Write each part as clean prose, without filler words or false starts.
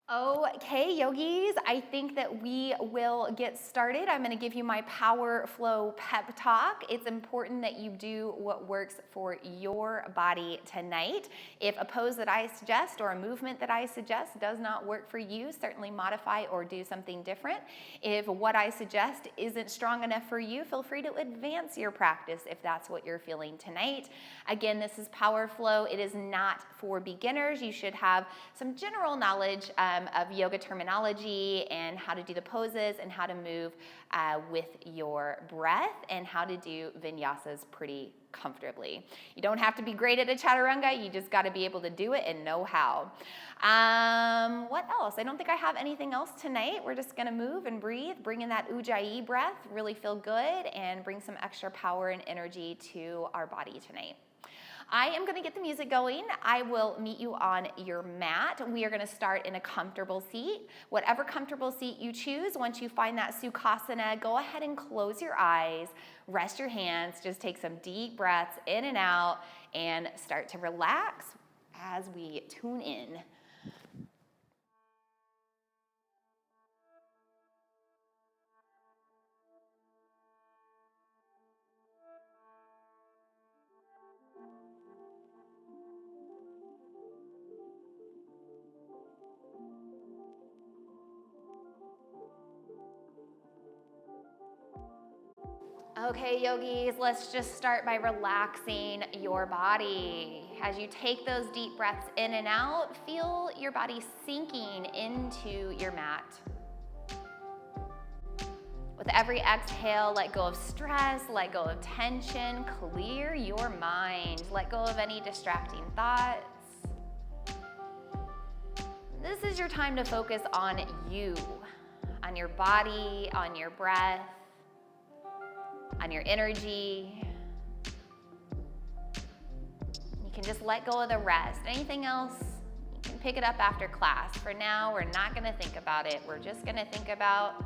Okay, yogis, I think that we will get started. I'm going to give you my Power Flow pep talk. It's important that you do what works for your body tonight. If a pose that I suggest or a movement that I suggest does not work for you, certainly modify or do something different. If what I suggest isn't strong enough for you, feel free to advance your practice if that's what you're feeling tonight. Again, this is Power Flow. It is not for beginners. You should have some general knowledge of yoga terminology and how to do the poses and how to move with your breath and how to do vinyasas pretty comfortably. You don't have to be great at a chaturanga, you just got to be able to do it and know how. What else? I don't think I have anything else tonight. We're just going to move and breathe, bring in that Ujjayi breath, really feel good, and bring some extra power and energy to our body tonight. I am going to get the music going. I will meet you on your mat. We are going to start in a comfortable seat. Whatever comfortable seat you choose, once you find that Sukhasana, go ahead and close your eyes, rest your hands, just take some deep breaths in and out, and start to relax as we tune in. Okay, yogis, let's just start by relaxing your body. As you take those deep breaths in and out, feel your body sinking into your mat. With every exhale, let go of stress, let go of tension, clear your mind, let go of any distracting thoughts. This is your time to focus on you, on your body, on your breath, on your energy. You can just let go of the rest. Anything else, you can pick it up after class. For now, we're not going to think about it. We're just going to think about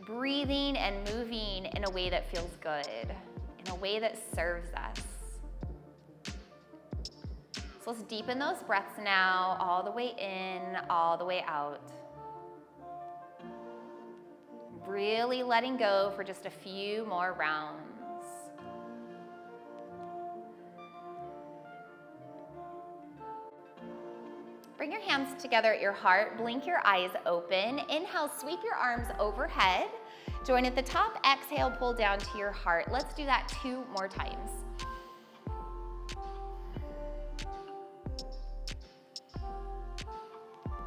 breathing and moving in a way that feels good, in a way that serves us. So let's deepen those breaths now, all the way in, all the way out. Really letting go for just a few more rounds. Bring your hands together at your heart. Blink your eyes open. Inhale, sweep your arms overhead. Join at the top. Exhale, pull down to your heart. Let's do that 2 more times.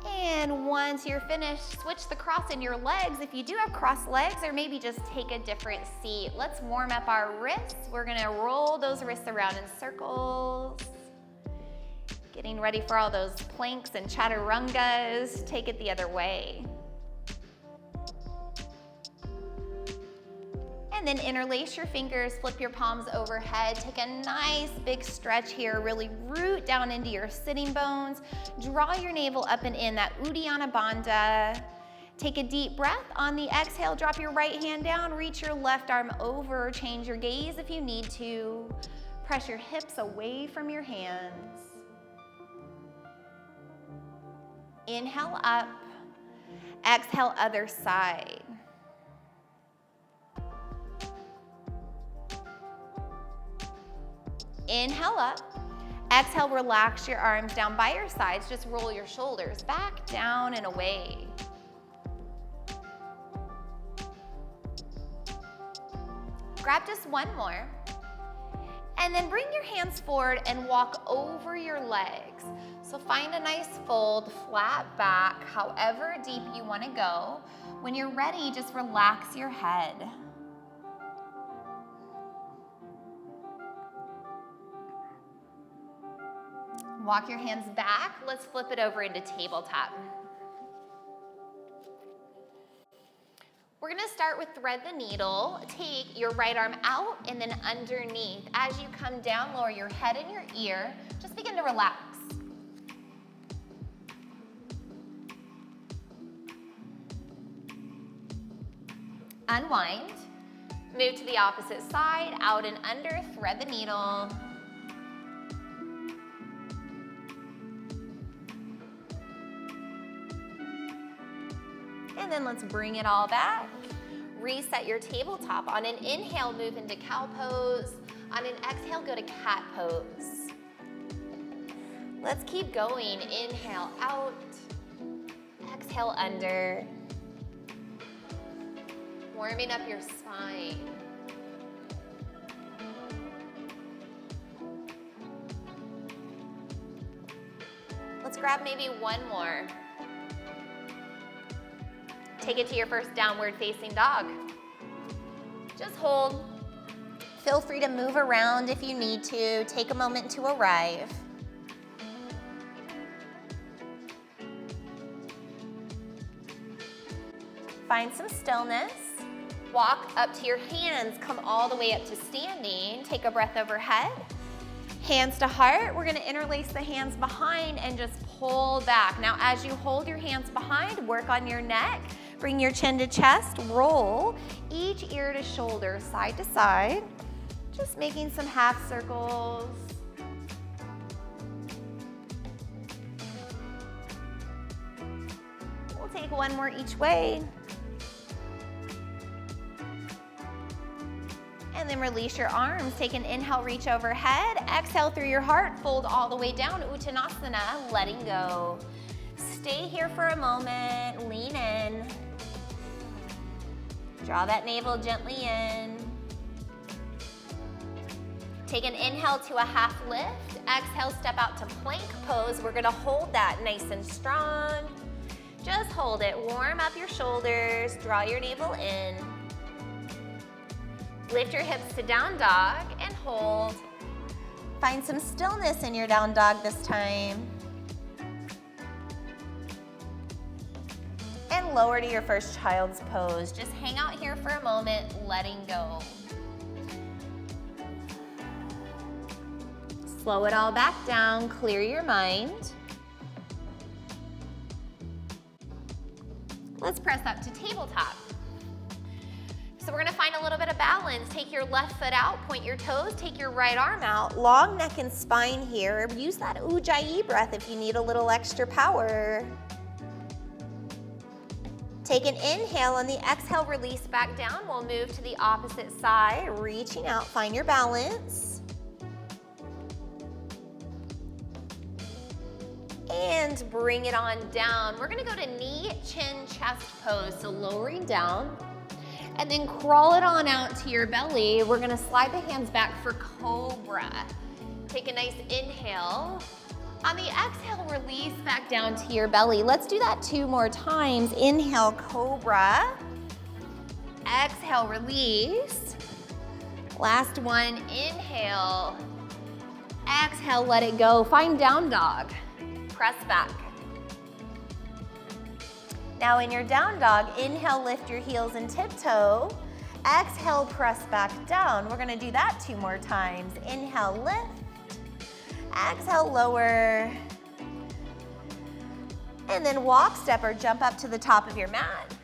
And once you're finished, switch the cross in your legs. If you do have crossed legs, or maybe just take a different seat. Let's warm up our wrists. We're gonna roll those wrists around in circles. Getting ready for all those planks and chaturangas. Take it the other way. And then interlace your fingers, flip your palms overhead. Take a nice big stretch here. Really root down into your sitting bones. Draw your navel up and in, that Uddiyana Bandha. Take a deep breath. On the exhale, drop your right hand down, reach your left arm over, change your gaze if you need to. Press your hips away from your hands. Inhale up, exhale other side. Inhale up, exhale, relax your arms down by your sides, just roll your shoulders back, down, and away. Grab just one more, and then bring your hands forward and walk over your legs. So find a nice fold, flat back, however deep you want to go. When you're ready, just relax your head. Walk your hands back. Let's flip it over into tabletop. We're gonna start with thread the needle. Take your right arm out and then underneath. As you come down, lower your head and your ear. Just begin to relax. Unwind. Move to the opposite side, out and under, thread the needle. And then let's bring it all back. Reset your tabletop. On an inhale, move into cow pose. On an exhale, go to cat pose. Let's keep going. Inhale out. Exhale under. Warming up your spine. Let's grab maybe one more. Take it to your first downward facing dog. Just hold. Feel free to move around if you need to. Take a moment to arrive. Find some stillness. Walk up to your hands, come all the way up to standing. Take a breath overhead. Hands to heart. We're gonna interlace the hands behind and just pull back. Now, as you hold your hands behind, work on your neck. Bring your chin to chest, roll each ear to shoulder, side to side. Just making some half circles. We'll take one more each way. And then release your arms. Take an inhale, reach overhead. Exhale through your heart, fold all the way down, Uttanasana, letting go. Stay here for a moment, lean in. Draw that navel gently in. Take an inhale to a half lift. Exhale, step out to plank pose. We're gonna hold that nice and strong. Just hold it. Warm up your shoulders. Draw your navel in. Lift your hips to down dog and hold. Find some stillness in your down dog this time. And lower to your first child's pose. Just hang out here for a moment, letting go. Slow it all back down, clear your mind. Let's press up to tabletop. So we're gonna find a little bit of balance. Take your left foot out, point your toes, take your right arm out. Long neck and spine here. Use that Ujjayi breath if you need a little extra power. Take an inhale, on the exhale, release back down. We'll move to the opposite side, reaching out, find your balance. And bring it on down. We're gonna go to knee, chin, chest pose. So lowering down. And then crawl it on out to your belly. We're gonna slide the hands back for cobra. Take a nice inhale. On the exhale, release back down to your belly. Let's do that 2 more times. Inhale, cobra. Exhale, release. Last one, inhale. Exhale, let it go. Find down dog. Press back. Now in your down dog, inhale, lift your heels and tiptoe. Exhale, press back down. We're gonna do that 2 more times. Inhale, lift. Exhale, lower. And then walk, step, or jump up to the top of your mat.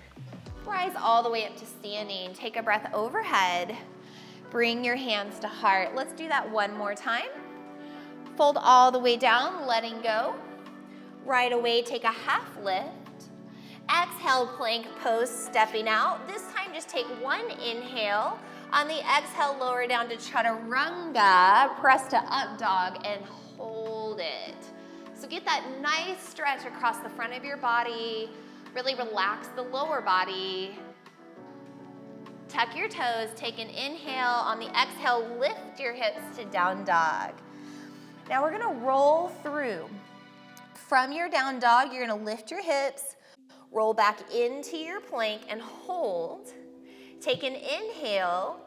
Rise all the way up to standing. Take a breath overhead. Bring your hands to heart. Let's do that 1 more time. Fold all the way down, letting go. Right away, take a half lift. Exhale, plank pose, stepping out. This time, just take 1 inhale. On the exhale, lower down to chaturanga. Press to up dog and hold it. So get that nice stretch across the front of your body. Really relax the lower body. Tuck your toes, take an inhale. On the exhale, lift your hips to down dog. Now we're gonna roll through. From your down dog, you're gonna lift your hips, roll back into your plank and hold. Take an inhale.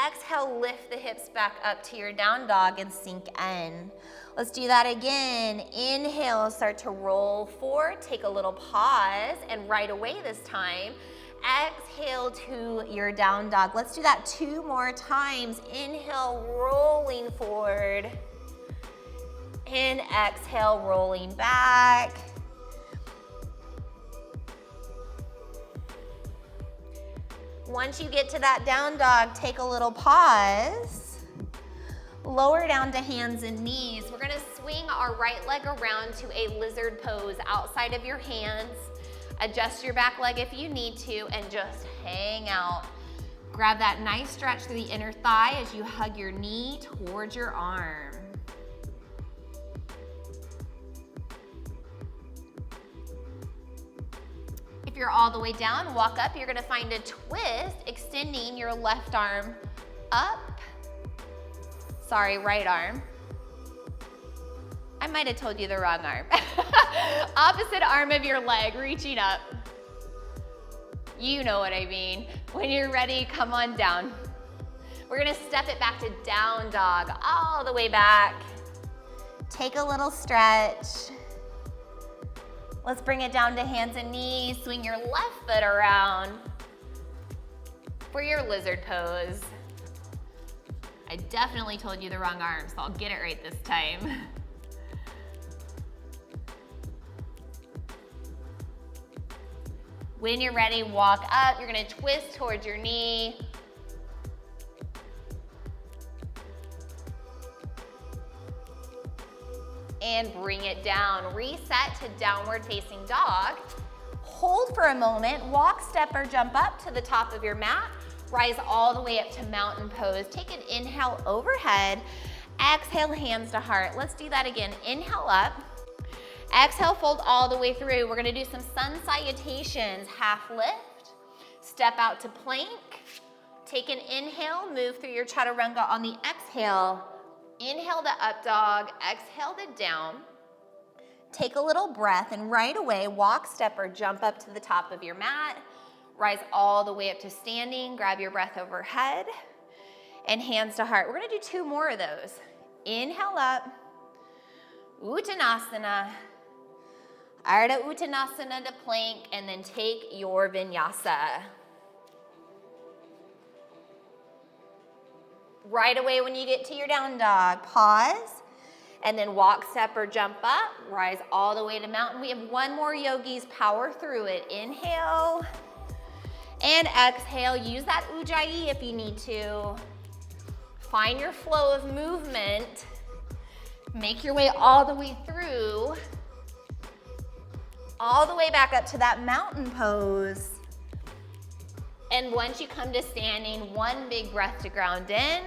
Exhale, lift the hips back up to your down dog and sink in. Let's do that again. Inhale, start to roll forward. Take a little pause and right away this time, exhale to your down dog. Let's do that 2 more times. Inhale, rolling forward. And exhale, rolling back. Once you get to that down dog, take a little pause. Lower down to hands and knees. We're gonna swing our right leg around to a lizard pose outside of your hands. Adjust your back leg if you need to and just hang out. Grab that nice stretch through the inner thigh as you hug your knee towards your arm. If you're all the way down, walk up. You're gonna find a twist, extending your left arm up. Sorry, right arm. I might have told you the wrong arm. Opposite arm of your leg, reaching up. You know what I mean. When you're ready, come on down. We're gonna step it back to down dog, all the way back. Take a little stretch. Let's bring it down to hands and knees. Swing your left foot around for your lizard pose. I definitely told you the wrong arm, so I'll get it right this time. When you're ready, walk up. You're gonna twist towards your knee. And bring it down. Reset to downward facing dog. Hold for a moment. Walk, step, or jump up to the top of your mat. Rise all the way up to mountain pose. Take an inhale overhead. Exhale, hands to heart. Let's do that again. Inhale up. Exhale, fold all the way through. We're gonna do some sun salutations. Half lift. Step out to plank. Take an inhale. Move through your chaturanga on the exhale. Inhale to up dog, exhale to down. Take a little breath and right away, walk, step, or jump up to the top of your mat. Rise all the way up to standing. Grab your breath overhead and hands to heart. We're gonna do 2 more of those. Inhale up, Uttanasana, Ardha Uttanasana to plank, and then take your vinyasa. Right away when you get to your down dog, pause, and then walk, step, or jump up. Rise all the way to mountain. We have 1 more, yogis. Power through it. Inhale and exhale. Use that Ujjayi if you need to. Find your flow of movement. Make your way all the way through. All the way back up to that mountain pose. And once you come to standing, 1 big breath to ground in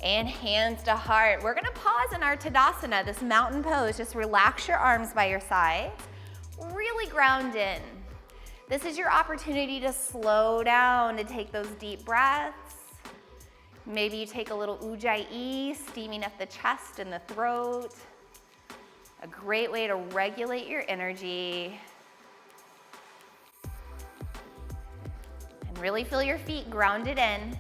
and hands to heart. We're gonna pause in our Tadasana, this mountain pose. Just relax your arms by your sides. Really ground in. This is your opportunity to slow down, to take those deep breaths. Maybe you take a little Ujjayi, steaming up the chest and the throat. A great way to regulate your energy. Really feel your feet grounded in.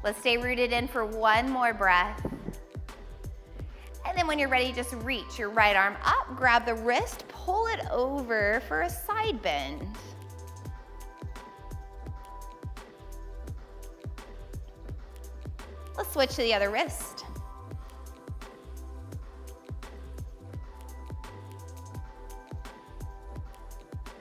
Let's stay rooted in for 1 more breath. And then when you're ready, just reach your right arm up, grab the wrist, pull it over for a side bend. Let's switch to the other wrist.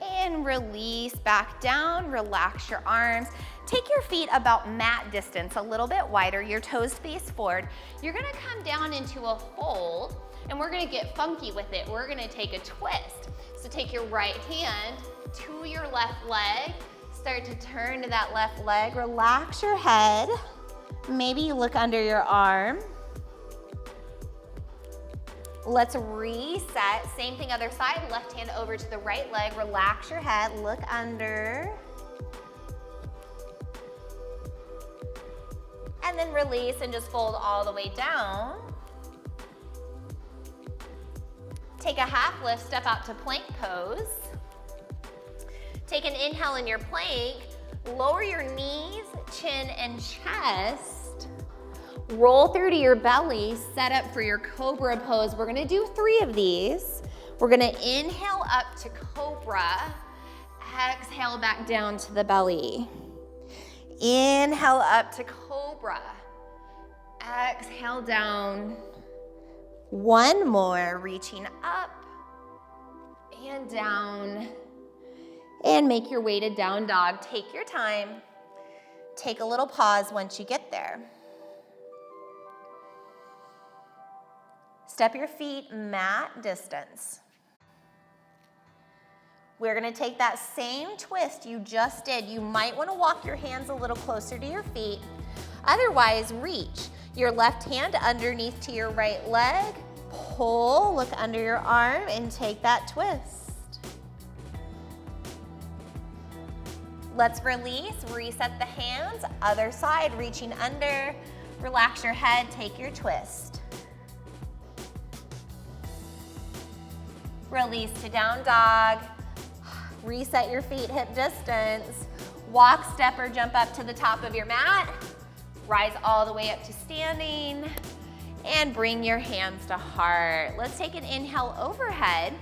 And release back down, relax your arms. Take your feet about mat distance, a little bit wider, your toes face forward. You're gonna come down into a fold, and we're gonna get funky with it. We're gonna take a twist. So take your right hand to your left leg, start to turn to that left leg, relax your head. Maybe you look under your arm. Let's reset. Same thing, other side. Left hand over to the right leg. Relax your head. Look under. And then release and just fold all the way down. Take a half lift, step out to plank pose. Take an inhale in your plank. Lower your knees, chin, and chest. Roll through to your belly, set up for your cobra pose. We're gonna do 3 of these. We're gonna inhale up to cobra, exhale back down to the belly. Inhale up to cobra, exhale down. 1 more, reaching up and down. And make your way to down dog. Take your time. Take a little pause once you get there. Step your feet mat distance. We're gonna take that same twist you just did. You might wanna walk your hands a little closer to your feet. Otherwise, reach your left hand underneath to your right leg, pull, look under your arm, and take that twist. Let's release, reset the hands, other side, reaching under, relax your head, take your twist. Release to down dog. Reset your feet hip distance. Walk, step, or jump up to the top of your mat. Rise all the way up to standing. And bring your hands to heart. Let's take an inhale overhead.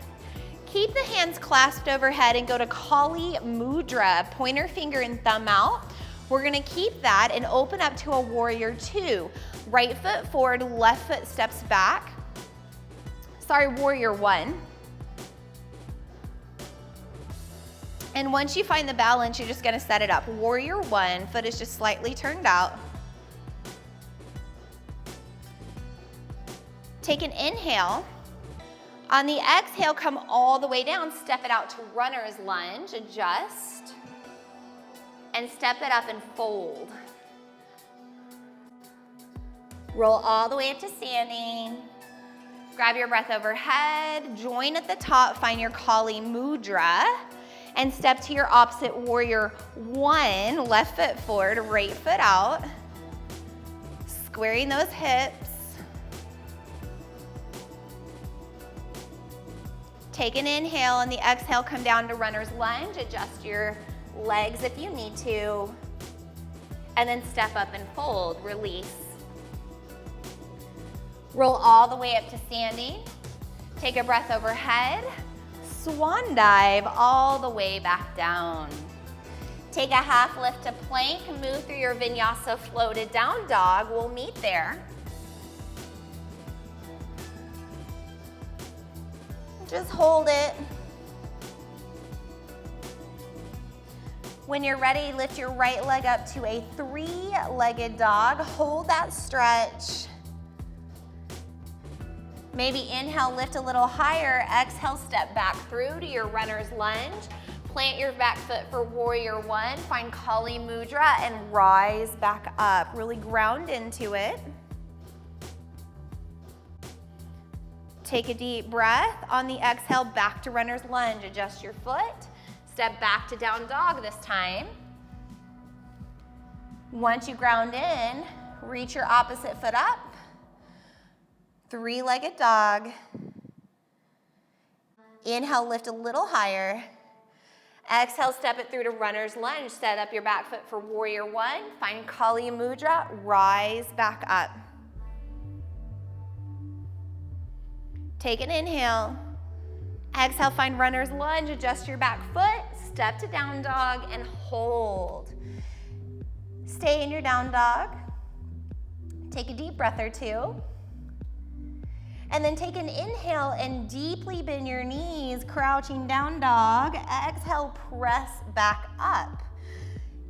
Keep the hands clasped overhead and go to Kali Mudra, pointer finger and thumb out. We're gonna keep that and open up to a warrior two. Right foot forward, left foot steps back. Sorry, warrior one. And once you find the balance, you're just gonna set it up. Warrior one, foot is just slightly turned out. Take an inhale. On the exhale, come all the way down, step it out to runner's lunge, adjust, and step it up and fold. Roll all the way up to standing. Grab your breath overhead, join at the top, find your Kali Mudra, and step to your opposite warrior one, left foot forward, right foot out, squaring those hips. Take an inhale, and the exhale, come down to runner's lunge, adjust your legs if you need to, and then step up and fold, release. Roll all the way up to standing. Take a breath overhead. Swan dive all the way back down. Take a half lift to plank, move through your vinyasa floated down dog. We'll meet there. Just hold it. When you're ready, lift your right leg up to a three-legged dog. Hold that stretch. Maybe inhale, lift a little higher. Exhale, step back through to your runner's lunge. Plant your back foot for warrior one. Find Kali Mudra and rise back up. Really ground into it. Take a deep breath. On the exhale, back to runner's lunge. Adjust your foot. Step back to down dog this time. Once you ground in, reach your opposite foot up. Three-legged dog. Inhale, lift a little higher. Exhale, step it through to runner's lunge. Set up your back foot for warrior one. Find Kali Mudra, rise back up. Take an inhale. Exhale, find runner's lunge, adjust your back foot, step to down dog, and hold. Stay in your down dog. Take a deep breath or two. And then take an inhale and deeply bend your knees, crouching down dog. Exhale, press back up.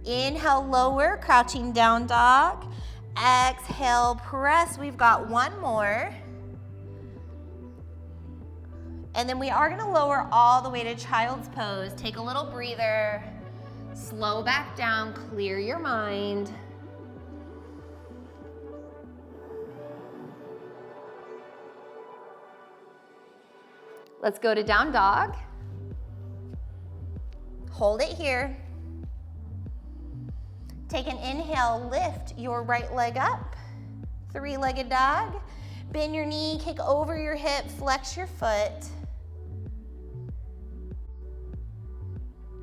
Inhale, lower, crouching down dog. Exhale, press. We've got one more. And then we are gonna lower all the way to child's pose. Take a little breather, slow back down, clear your mind. Let's go to down dog. Hold it here. Take an inhale, lift your right leg up. Three-legged dog. Bend your knee, kick over your hip, flex your foot.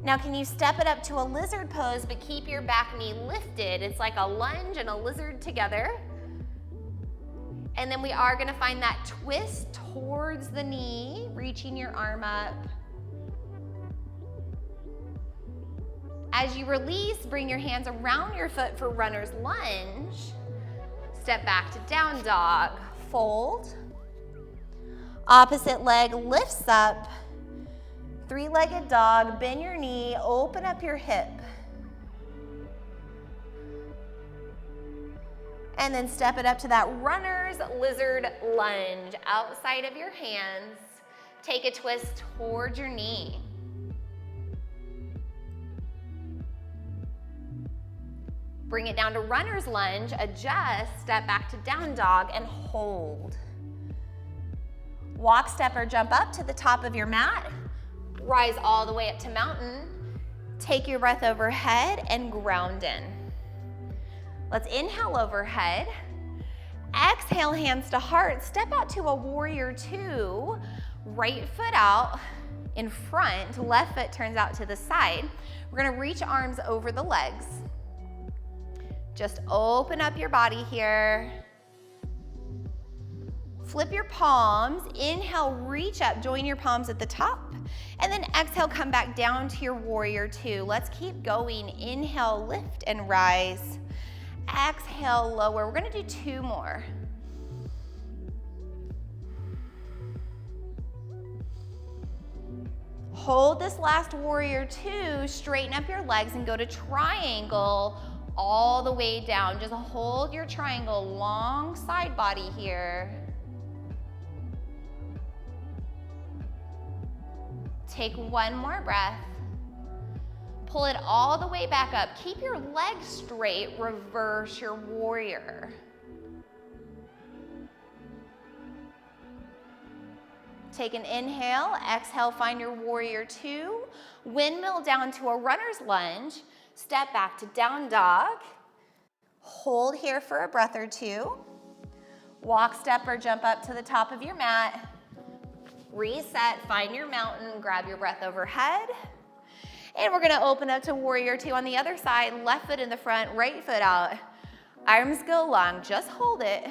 Now can you step it up to a lizard pose, but keep your back knee lifted? It's like a lunge and a lizard together. And then we are gonna find that twist towards the knee, reaching your arm up. As you release, bring your hands around your foot for runner's lunge. Step back to down dog, fold. Opposite leg lifts up. Three-legged dog, bend your knee, open up your hip. And then step it up to that runner's lizard lunge outside of your hands. Take a twist towards your knee. Bring it down to runner's lunge, adjust, step back to down dog, and hold. Walk, step, or jump up to the top of your mat. Rise all the way up to mountain. Take your breath overhead and ground in. Let's inhale overhead. Exhale, hands to heart. Step out to a warrior two. Right foot out in front, left foot turns out to the side. We're gonna reach arms over the legs. Just open up your body here. Flip your palms. Inhale, reach up, join your palms at the top. And then exhale, come back down to your warrior two. Let's keep going. Inhale, lift and rise. Exhale, lower. We're gonna do two more. Hold this last warrior two, straighten up your legs and go to triangle all the way down. Just hold your triangle, long side body here. Take one more breath. Pull it all the way back up. Keep your legs straight, reverse your warrior. Take an inhale, exhale, find your warrior two. Windmill down to a runner's lunge. Step back to down dog. Hold here for a breath or two. Walk, step, or jump up to the top of your mat. Reset, find your mountain, grab your breath overhead. And we're gonna open up to warrior two on the other side. Left foot in the front, right foot out. Arms go long, just hold it.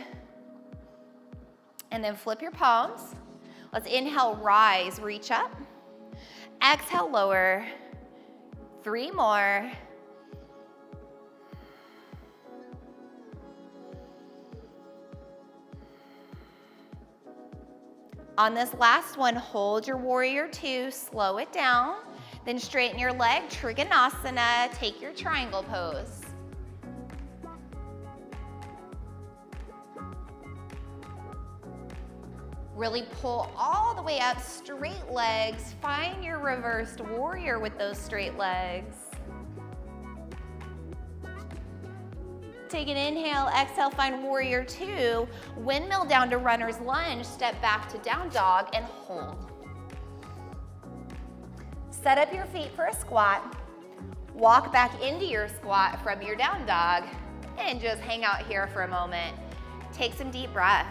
And then flip your palms. Let's inhale, rise, reach up. Exhale, lower. Three more. On this last one, hold your warrior two, slow it down, then straighten your leg, Trikonasana, take your triangle pose. Really pull all the way up, straight legs, find your reversed warrior with those straight legs. Take an inhale, exhale, find warrior two. Windmill down to runner's lunge, step back to down dog and hold. Set up your feet for a squat. Walk back into your squat from your down dog and just hang out here for a moment. Take some deep breaths.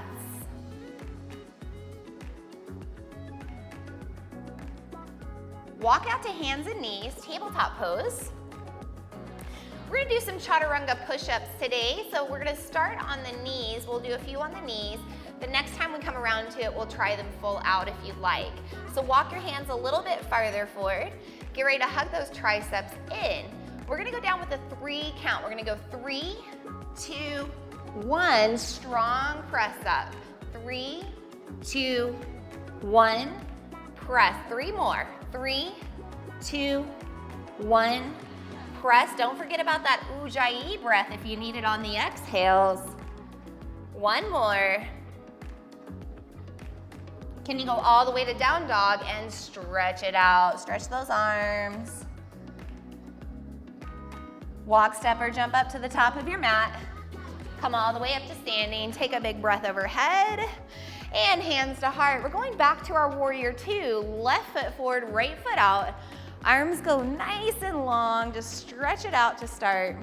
Walk out to hands and knees, tabletop pose. We're gonna do some chaturanga push-ups today. So we're gonna start on the knees. We'll do a few on the knees. The next time we come around to it, we'll try them full out if you'd like. So walk your hands a little bit farther forward. Get ready to hug those triceps in. We're gonna go down with a 3 count. We're gonna go 3, 2, 1. Strong press up. 3, 2, 1. Press. 3 more. 3, 2, 1. Press. Don't forget about that Ujjayi breath if you need it on the exhales. 1 more. Can you go all the way to down dog and stretch it out? Stretch those arms. Walk, step, or jump up to the top of your mat. Come all the way up to standing. Take a big breath overhead. And hands to heart. We're going back to our warrior two. Left foot forward, right foot out. Arms go nice and long. Just stretch it out to start.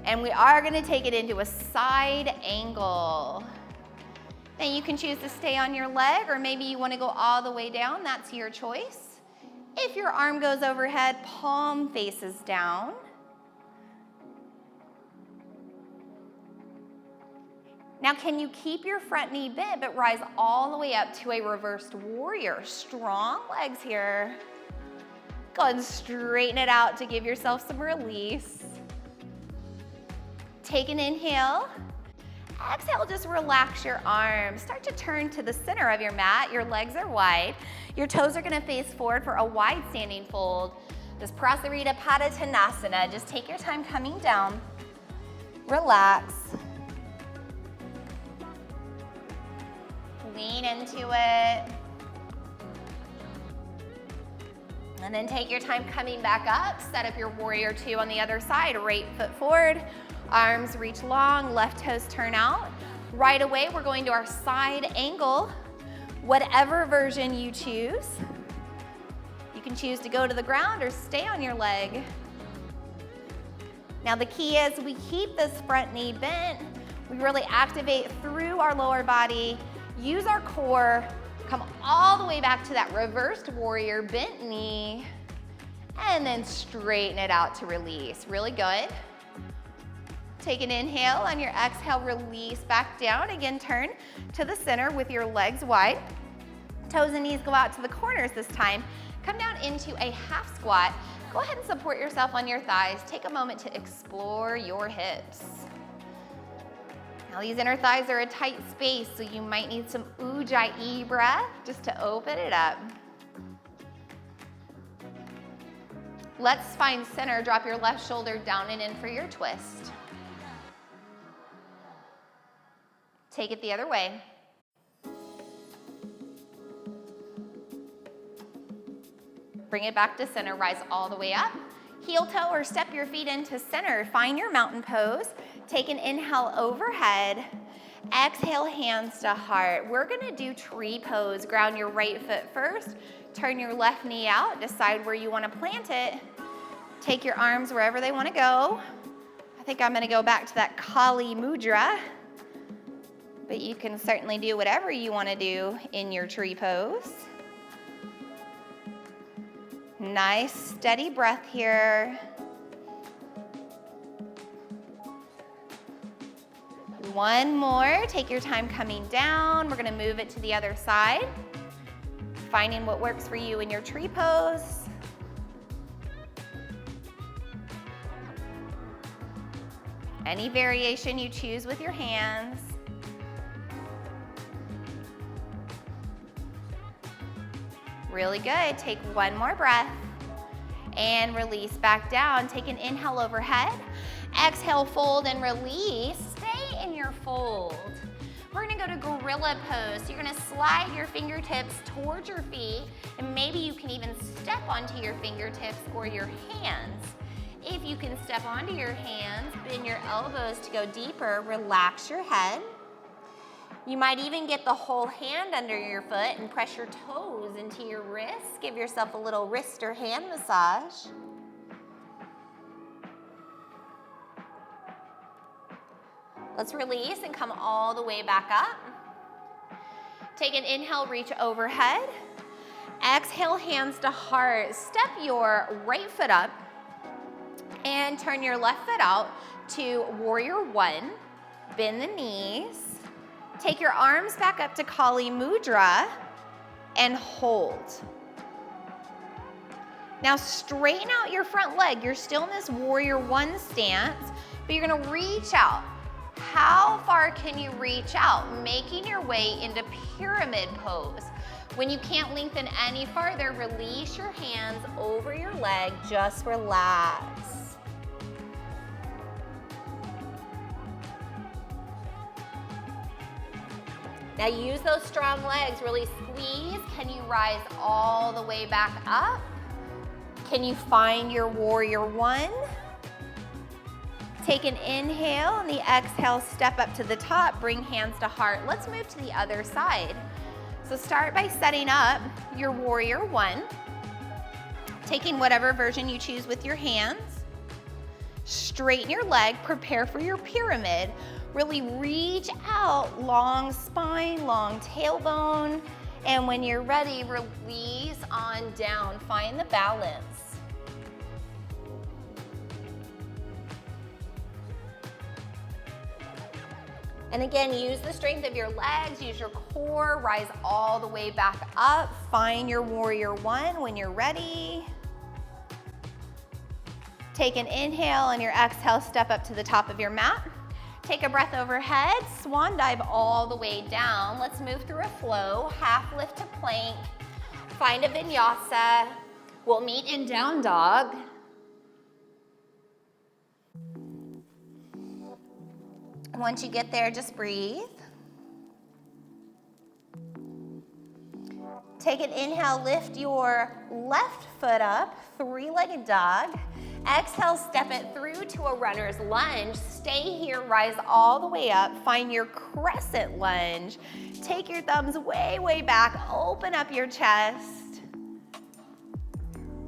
And we are gonna take it into a side angle. Then you can choose to stay on your leg, or maybe you wanna go all the way down. That's your choice. If your arm goes overhead, palm faces down. Now, can you keep your front knee bent, but rise all the way up to a reversed warrior? Strong legs here. Go ahead and straighten it out to give yourself some release. Take an inhale. Exhale, just relax your arms. Start to turn to the center of your mat. Your legs are wide. Your toes are gonna face forward for a wide standing fold. This Prasarita Padottanasana. Just take your time coming down. Relax. Lean into it. And then take your time coming back up. Set up your warrior two on the other side. Right foot forward, arms reach long, left toes turn out. Right away, we're going to our side angle, whatever version you choose. You can choose to go to the ground or stay on your leg. Now the key is we keep this front knee bent. We really activate through our lower body, use our core, come all the way back to that reversed warrior, bent knee, and then straighten it out to release. Really good. Take an inhale. On your exhale, release back down. Again, turn to the center with your legs wide. Toes and knees go out to the corners this time. Come down into a half squat. Go ahead and support yourself on your thighs. Take a moment to explore your hips. Now these inner thighs are a tight space, so you might need some Ujjayi breath just to open it up. Let's find center. Drop your left shoulder down and in for your twist. Take it the other way. Bring it back to center, rise all the way up. Heel toe or step your feet into center. Find your mountain pose. Take an inhale overhead. Exhale, hands to heart. We're gonna do tree pose. Ground your right foot first. Turn your left knee out. Decide where you wanna plant it. Take your arms wherever they wanna go. I think I'm gonna go back to that Kali Mudra, but you can certainly do whatever you wanna do in your tree pose. Nice, steady breath here. One more. Take your time coming down. We're gonna move it to the other side. Finding what works for you in your tree pose. Any variation you choose with your hands. Really good. Take one more breath and release back down. Take an inhale overhead. Exhale, fold and release. Stay in your fold. We're gonna go to gorilla pose. So you're gonna slide your fingertips towards your feet, and maybe you can even step onto your fingertips or your hands. If you can step onto your hands, bend your elbows to go deeper, relax your head. You might even get the whole hand under your foot and press your toes into your wrists. Give yourself a little wrist or hand massage. Let's release and come all the way back up. Take an inhale, reach overhead. Exhale, hands to heart. Step your right foot up and turn your left foot out to warrior one. Bend the knees. Take your arms back up to Kali Mudra and hold. Now straighten out your front leg. You're still in this warrior one stance, but you're gonna reach out. How far can you reach out? Making your way into pyramid pose. When you can't lengthen any farther, release your hands over your leg, just relax. Now use those strong legs, really squeeze. Can you rise all the way back up? Can you find your warrior one? Take an inhale, and the exhale, step up to the top, bring hands to heart. Let's move to the other side. So start by setting up your warrior one, taking whatever version you choose with your hands. Straighten your leg, prepare for your pyramid. Really reach out, long spine, long tailbone, and when you're ready, release on down. Find the balance. And again, use the strength of your legs, use your core, rise all the way back up. Find your warrior one when you're ready. Take an inhale, and your exhale, step up to the top of your mat. Take a breath overhead, swan dive all the way down. Let's move through a flow, half lift to plank. Find a vinyasa. We'll meet in down dog. Once you get there, just breathe. Take an inhale, lift your left foot up, three-legged dog. Exhale, step it through to a runner's lunge. Stay here, rise all the way up. Find your crescent lunge. Take your thumbs way, way back. Open up your chest.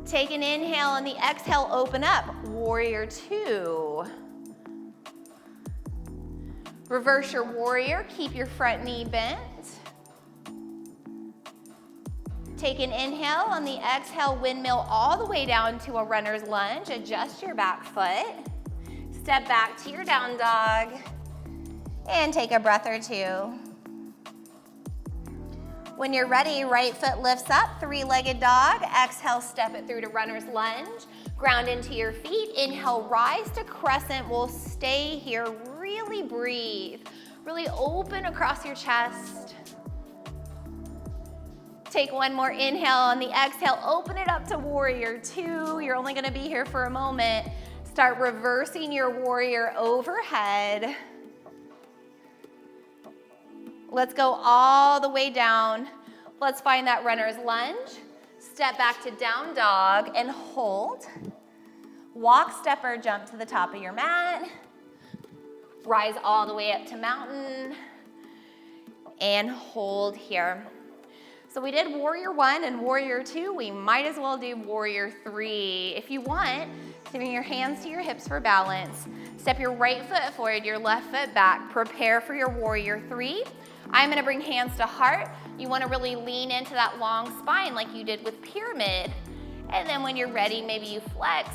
Take an inhale, on the exhale, open up. Warrior two. Reverse your warrior. Keep your front knee bent. Take an inhale, on the exhale, windmill all the way down to a runner's lunge. Adjust your back foot. Step back to your down dog. And take a breath or two. When you're ready, right foot lifts up, three-legged dog. Exhale, step it through to runner's lunge. Ground into your feet. Inhale, rise to crescent. We'll stay here. Really breathe. Really open across your chest. Take one more inhale. On the exhale, open it up to warrior two. You're only gonna be here for a moment. Start reversing your warrior overhead. Let's go all the way down. Let's find that runner's lunge. Step back to down dog and hold. Walk, step, or jump to the top of your mat. Rise all the way up to mountain. And hold here. So we did warrior one and warrior two. We might as well do warrior three. If you want, bring your hands to your hips for balance. Step your right foot forward, your left foot back. Prepare for your warrior three. I'm gonna bring hands to heart. You wanna really lean into that long spine like you did with pyramid. And then when you're ready, maybe you flex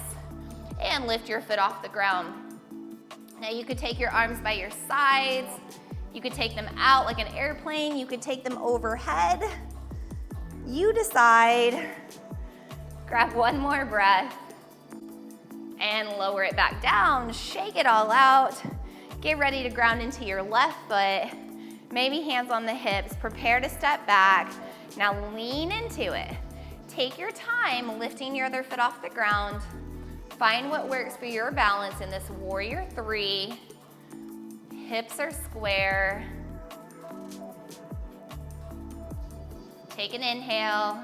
and lift your foot off the ground. Now you could take your arms by your sides. You could take them out like an airplane. You could take them overhead. You decide. Grab one more breath and lower it back down. Shake it all out. Get ready to ground into your left foot. Maybe hands on the hips. Prepare to step back. Now lean into it. Take your time lifting your other foot off the ground. Find what works for your balance in this warrior three. Hips are square. Take an inhale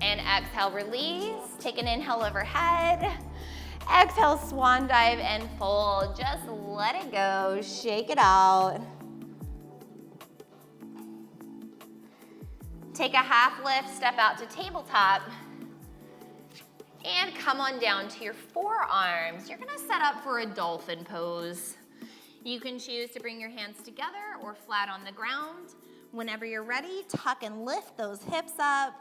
and exhale, release. Take an inhale overhead. Exhale, swan dive and fold. Just let it go, shake it out. Take a half lift, step out to tabletop. And come on down to your forearms. You're gonna set up for a dolphin pose. You can choose to bring your hands together or flat on the ground. Whenever you're ready, tuck and lift those hips up.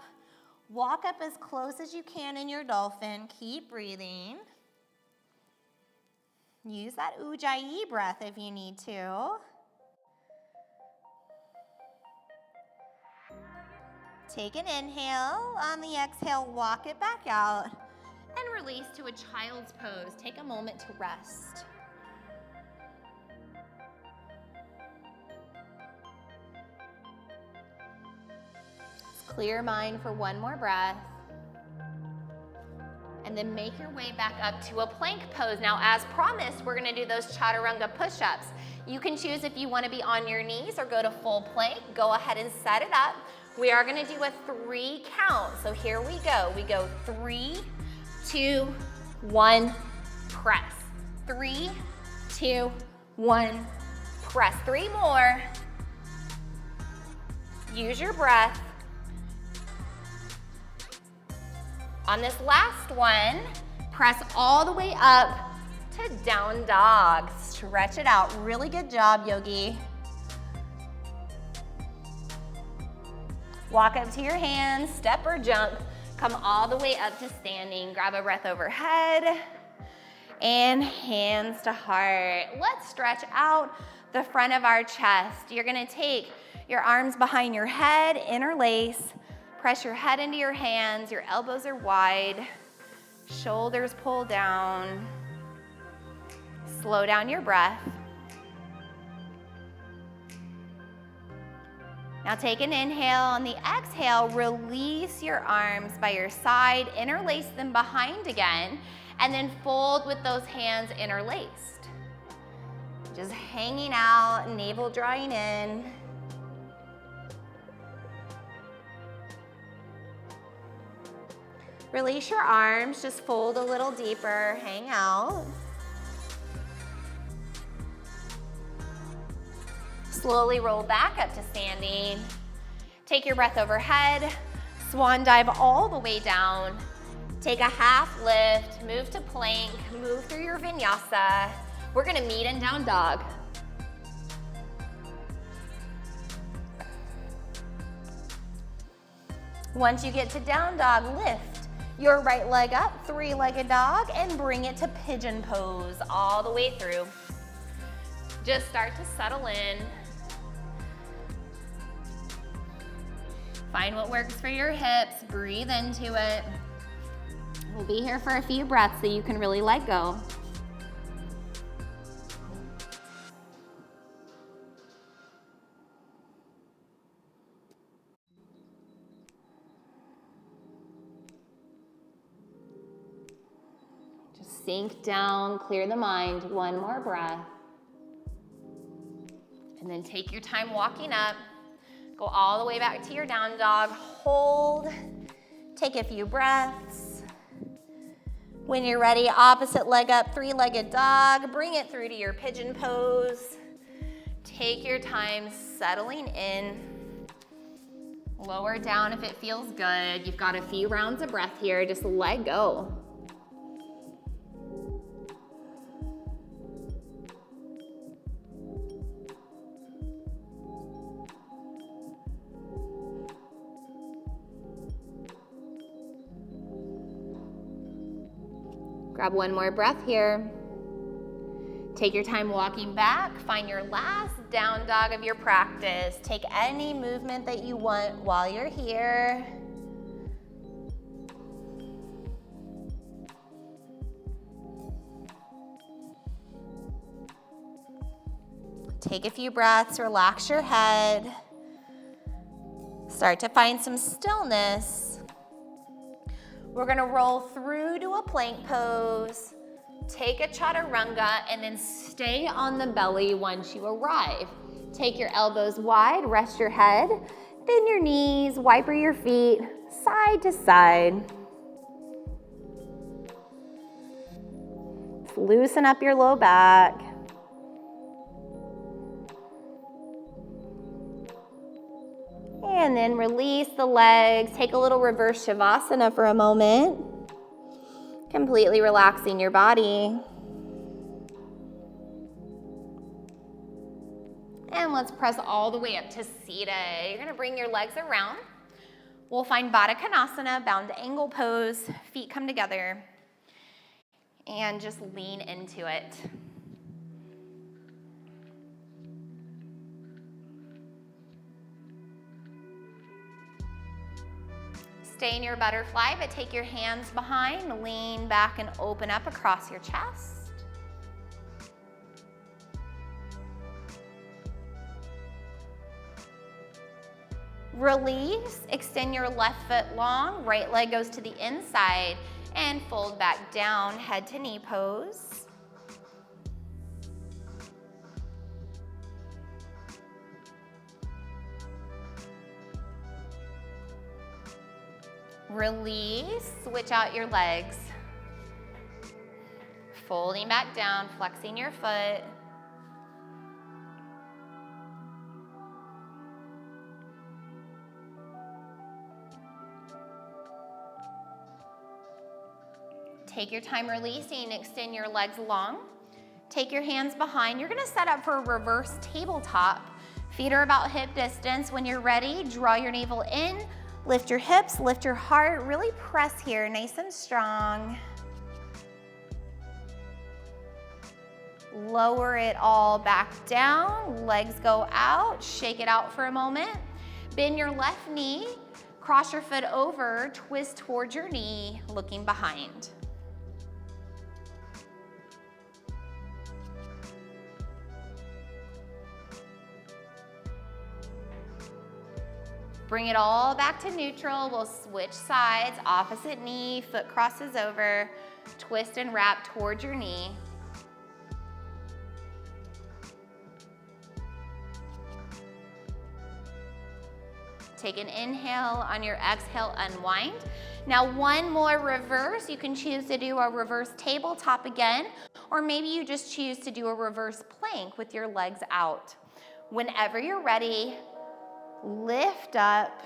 Walk up as close as you can in your dolphin. Keep breathing. Use that Ujjayi breath if you need to. Take an inhale. On the exhale, walk it back out. And release to a child's pose. Take a moment to rest. Clear your mind for one more breath. And then make your way back up to a plank pose. Now, as promised, we're gonna do those chaturanga push-ups. You can choose if you wanna be on your knees or go to full plank. Go ahead and set it up. We are gonna do a 3 count. So here we go. We go 3, 2, 1, press. 3, 2, 1, press. 3 more. Use your breath. On this last one, press all the way up to down dog. Stretch it out. Really good job, Yogi. Walk up to your hands, step or jump. Come all the way up to standing. Grab a breath overhead and hands to heart. Let's stretch out the front of our chest. You're gonna take your arms behind your head, interlace. Press your head into your hands, your elbows are wide, shoulders pull down. Slow down your breath. Now take an inhale. On the exhale, release your arms by your side, interlace them behind again, and then fold with those hands interlaced. Just hanging out, navel drawing in. Release your arms, just fold a little deeper, hang out. Slowly roll back up to standing. Take your breath overhead, swan dive all the way down. Take a half lift, move to plank, move through your vinyasa. We're gonna meet in down dog. Once you get to down dog, lift your right leg up, three-legged dog, and bring it to pigeon pose all the way through. Just start to settle in. Find what works for your hips, breathe into it. We'll be here for a few breaths so you can really let go. Just sink down, clear the mind, one more breath. And then take your time walking up. Go all the way back to your down dog, hold, take a few breaths. When you're ready, opposite leg up, three-legged dog, bring it through to your pigeon pose. Take your time settling in. Lower down if it feels good. You've got a few rounds of breath here, just let go. Grab one more breath here. Take your time walking back. Find your last down dog of your practice. Take any movement that you want while you're here. Take a few breaths, relax your head. Start to find some stillness. We're gonna roll through to a plank pose, take a chaturanga, and then stay on the belly once you arrive. Take your elbows wide, rest your head, bend your knees, wiper your feet, side to side. Loosen up your low back. And then release the legs. Take a little reverse shavasana for a moment. Completely relaxing your body. And let's press all the way up to Siddha. You're gonna bring your legs around. We'll find Baddha Konasana, bound angle pose. Feet come together. And just lean into it. Stay in your butterfly, but take your hands behind, lean back and open up across your chest. Release, extend your left foot long, right leg goes to the inside, and fold back down, head to knee pose. Release, switch out your legs. Folding back down, flexing your foot. Take your time releasing, extend your legs long. Take your hands behind. You're gonna set up for a reverse tabletop. Feet are about hip distance. When you're ready, draw your navel in. Lift your hips, lift your heart, really press here, nice and strong. Lower it all back down, legs go out, shake it out for a moment. Bend your left knee, cross your foot over, twist towards your knee, looking behind. Bring it all back to neutral. We'll switch sides, opposite knee, foot crosses over, twist and wrap towards your knee. Take an inhale. On your exhale, unwind. Now one more reverse. You can choose to do a reverse tabletop again, or maybe you just choose to do a reverse plank with your legs out. Whenever you're ready, lift up,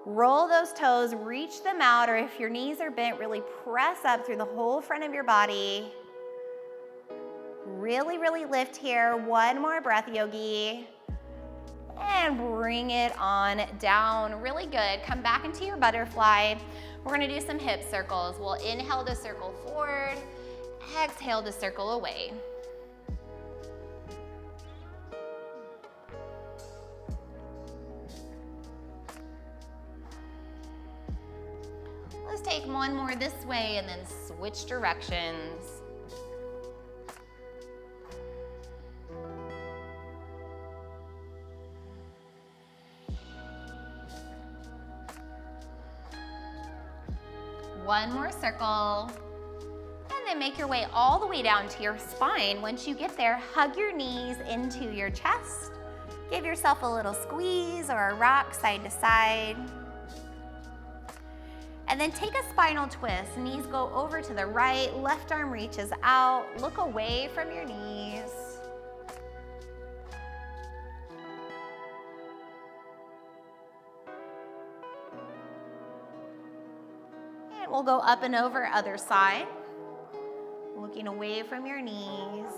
roll those toes, reach them out, or if your knees are bent, really press up through the whole front of your body. Really, really lift here. One more breath, yogi. And bring it on down. Really good. Come back into your butterfly. We're gonna do some hip circles. We'll inhale to circle forward, exhale to circle away. Let's take one more this way and then switch directions. One more circle, and then make your way all the way down to your spine. Once you get there, hug your knees into your chest. Give yourself a little squeeze or a rock side to side. And then take a spinal twist. Knees go over to the right, left arm reaches out. Look away from your knees. We'll go up and over other side, looking away from your knees.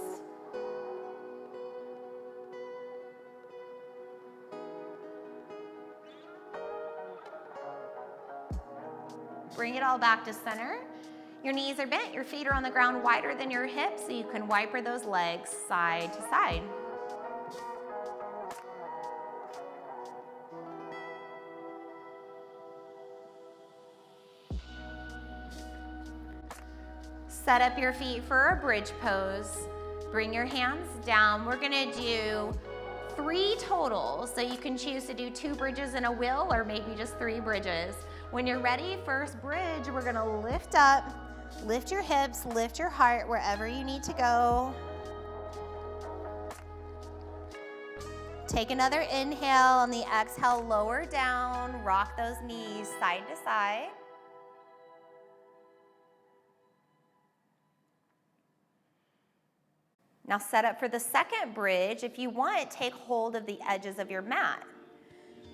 Bring it all back to center. Your knees are bent, your feet are on the ground wider than your hips, so you can wiper those legs side to side. Set up your feet for a bridge pose. Bring your hands down. We're gonna do 3 total, so you can choose to do 2 bridges in a wheel or maybe just 3 bridges. When you're ready, first bridge, we're gonna lift up, lift your hips, lift your heart wherever you need to go. Take another inhale. On the exhale, lower down, rock those knees side to side. Now set up for the second bridge. If you want, take hold of the edges of your mat.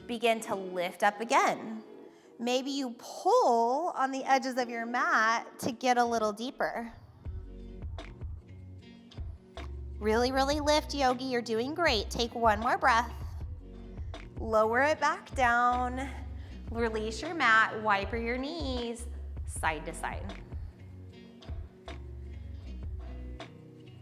Begin to lift up again. Maybe you pull on the edges of your mat to get a little deeper. Really, really lift, yogi. You're doing great. Take one more breath. Lower it back down. Release your mat. Wiper your knees side to side.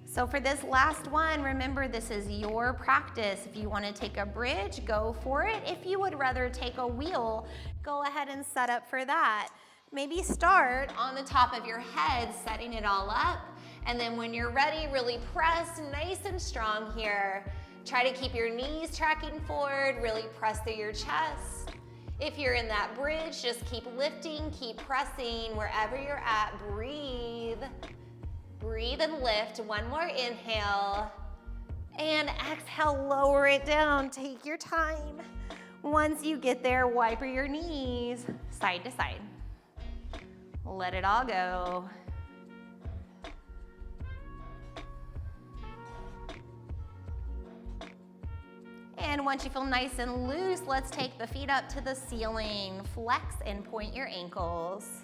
So for this last one, remember this is your practice. If you want to take a bridge, go for it. If you would rather take a wheel, go ahead and set up for that. Maybe start on the top of your head, setting it all up. And then when you're ready, really press nice and strong here. Try to keep your knees tracking forward, really press through your chest. If you're in that bridge, just keep lifting, keep pressing. Wherever you're at, breathe. Breathe and lift. One more inhale. And exhale, lower it down. Take your time. Once you get there, wipe your knees side to side. Let it all go. And once you feel nice and loose, let's take the feet up to the ceiling. Flex and point your ankles.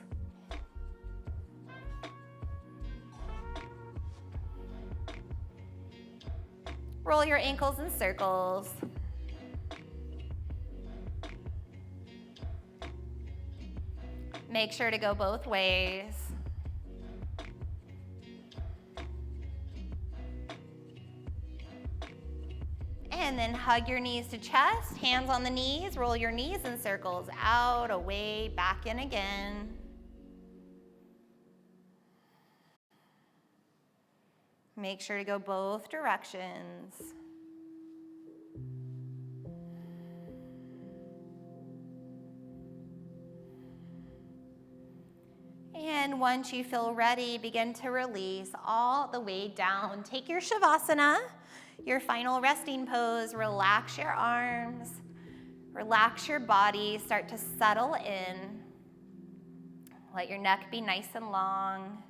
Roll your ankles in circles. Make sure to go both ways. And then hug your knees to chest, hands on the knees, roll your knees in circles, out, away, back in again. Make sure to go both directions. And once you feel ready, begin to release all the way down. Take your Shavasana, your final resting pose. Relax your arms. Relax your body, start to settle in. Let your neck be nice and long.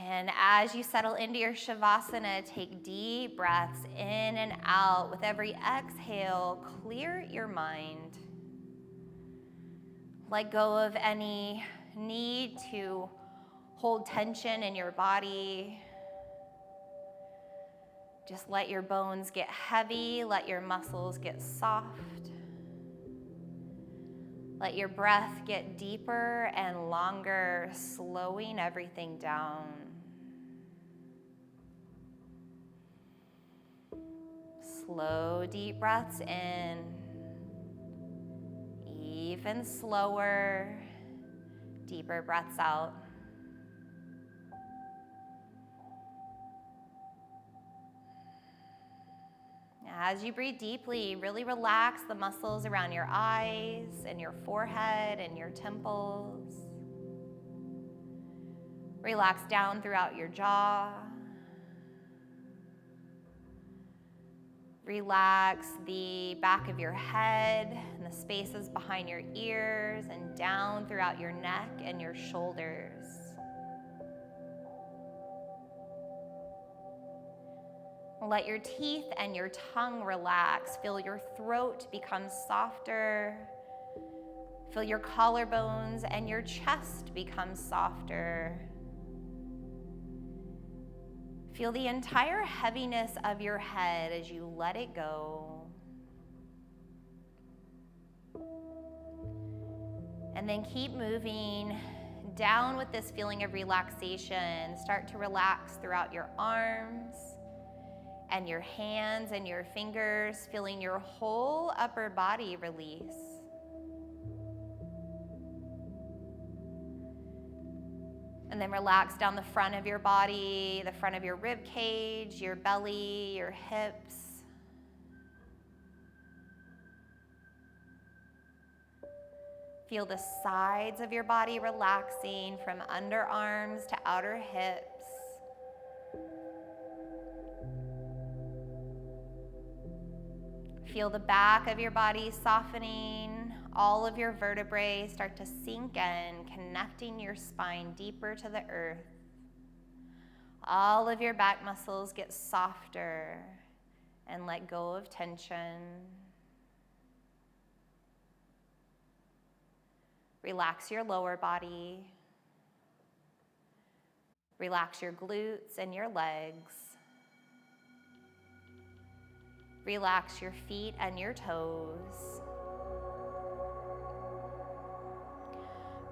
And as you settle into your Shavasana, take deep breaths in and out. With every exhale, clear your mind. Let go of any need to hold tension in your body. Just let your bones get heavy, let your muscles get soft. Let your breath get deeper and longer, slowing everything down. Slow, deep breaths in. Even slower, deeper breaths out. As you breathe deeply, really relax the muscles around your eyes and your forehead and your temples. Relax down throughout your jaw. Relax the back of your head and the spaces behind your ears and down throughout your neck and your shoulders. Let your teeth and your tongue relax. Feel your throat become softer. Feel your collarbones and your chest become softer. Feel the entire heaviness of your head as you let it go. And then keep moving down with this feeling of relaxation. Start to relax throughout your arms and your hands and your fingers, feeling your whole upper body release. And then relax down the front of your body, the front of your rib cage, your belly, your hips. Feel the sides of your body relaxing from underarms to outer hips. Feel the back of your body softening. All of your vertebrae start to sink in, connecting your spine deeper to the earth. All of your back muscles get softer and let go of tension. Relax your lower body. Relax your glutes and your legs. Relax your feet and your toes.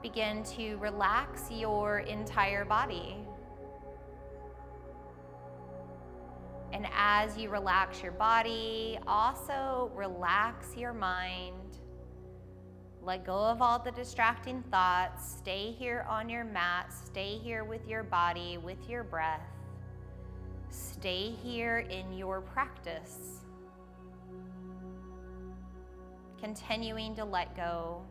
Begin to relax your entire body. And as you relax your body, also relax your mind. Let go of all the distracting thoughts. Stay here on your mat. Stay here with your body, with your breath. Stay here in your practice. Continuing to let go.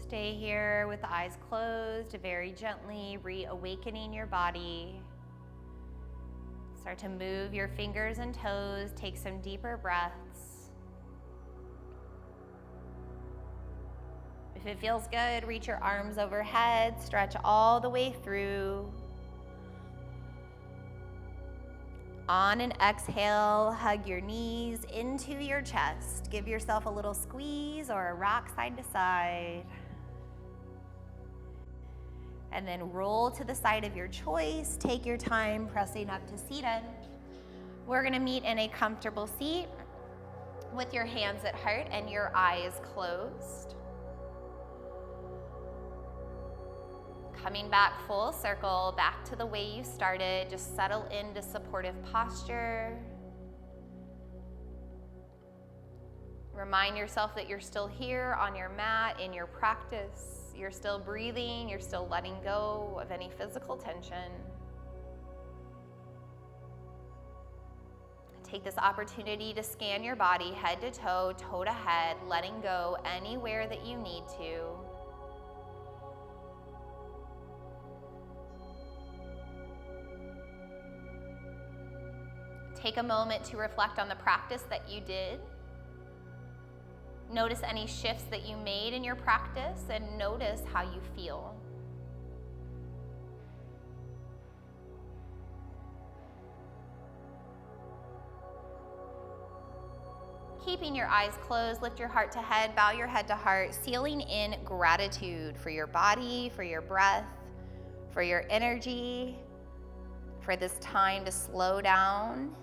Stay here with the eyes closed, very gently reawakening your body. Start to move your fingers and toes. Take some deeper breaths. If it feels good, reach your arms overhead, stretch all the way through. On an exhale, hug your knees into your chest. Give yourself a little squeeze or a rock side to side. And then roll to the side of your choice. Take your time pressing up to seated. We're gonna meet in a comfortable seat with your hands at heart and your eyes closed. Coming back full circle, back to the way you started. Just settle into supportive posture. Remind yourself that you're still here on your mat in your practice. You're still breathing, you're still letting go of any physical tension. Take this opportunity to scan your body head to toe, toe to head, letting go anywhere that you need to. Take a moment to reflect on the practice that you did. Notice any shifts that you made in your practice and notice how you feel. Keeping your eyes closed, lift your heart to head, bow your head to heart, sealing in gratitude for your body, for your breath, for your energy, for this time to slow down.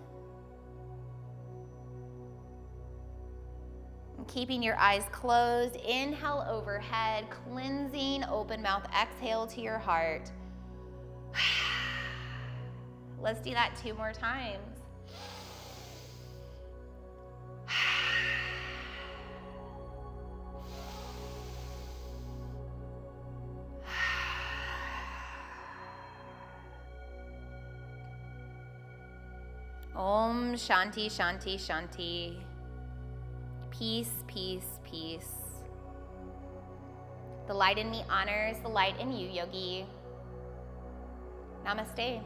Keeping your eyes closed, inhale overhead, cleansing, open mouth, exhale to your heart. Let's do that 2 more times. Om Shanti Shanti Shanti. Peace, peace, peace. The light in me honors the light in you, Yogi. Namaste.